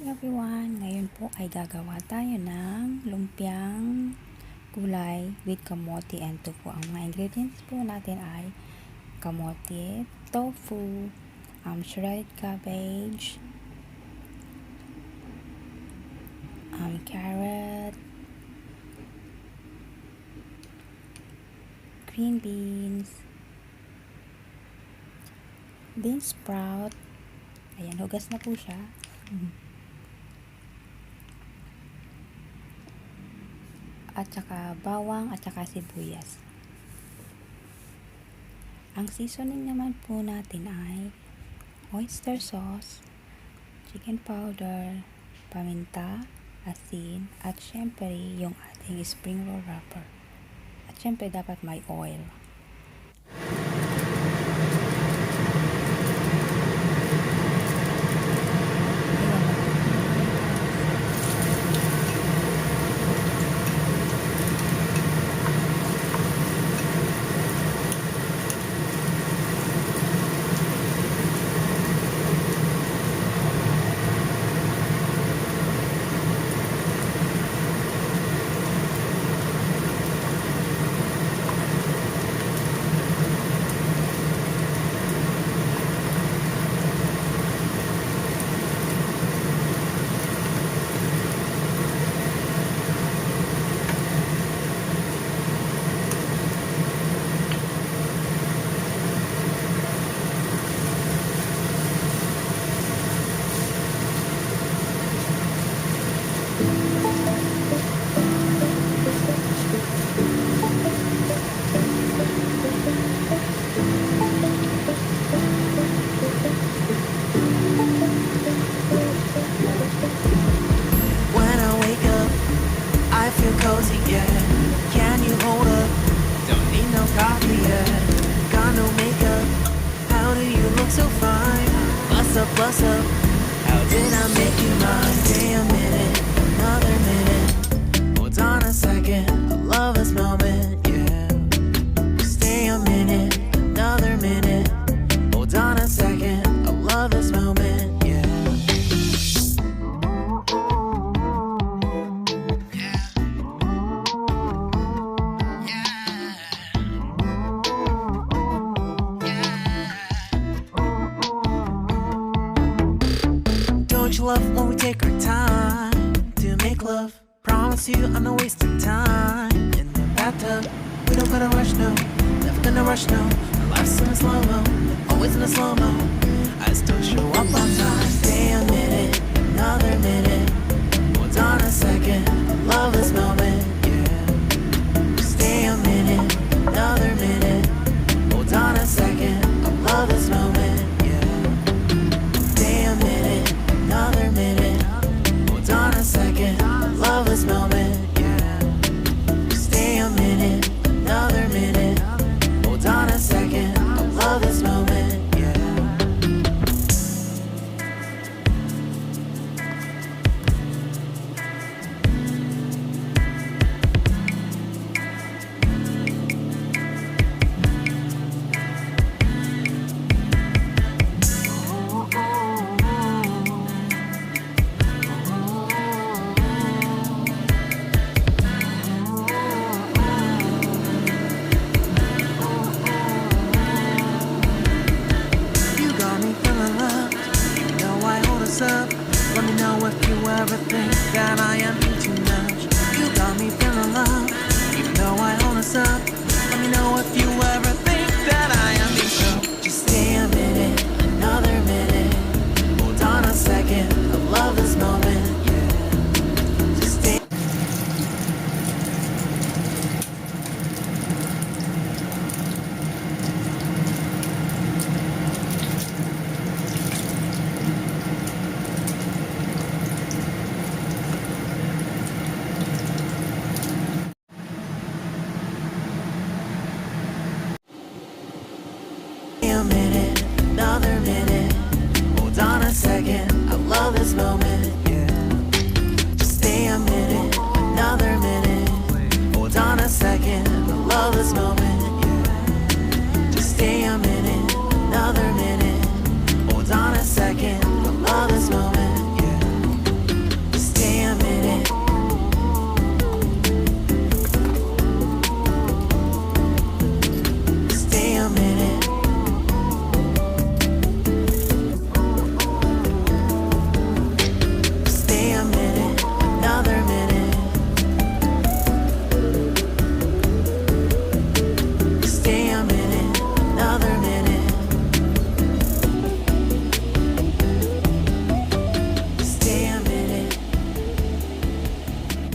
morning everyone! Ngayon po ay gagawa tayo ng lumpiang gulay with kamote and tofu. Ang mga ingredients po natin ay kamote, tofu, shredded cabbage, carrot, green beans, bean sprout. Ayan, hugas na po siya. At saka bawang at saka sibuyas. Ang seasoning naman po natin ay oyster sauce, chicken powder, paminta, asin, at syempre yung ating spring roll wrapper. At syempre dapat may oil. Cozy, yeah. Can you hold up? Don't need no coffee yet. Got no makeup. How do you look so fine? Bust up, bust up. How did I make you mine? Stay a minute, another minute. Hold on a second, I love this moment, yeah. Stay a minute, another minute. Hold on a second, I love this moment, yeah. Don't you love when we take our time to make love? Promise you I'm not wasting time in the bathtub. We don't gotta rush, no. Never gonna rush, no. Our life's in a slow-mo, always in a slow-mo. I still show up on time. Stay a minute, another minute.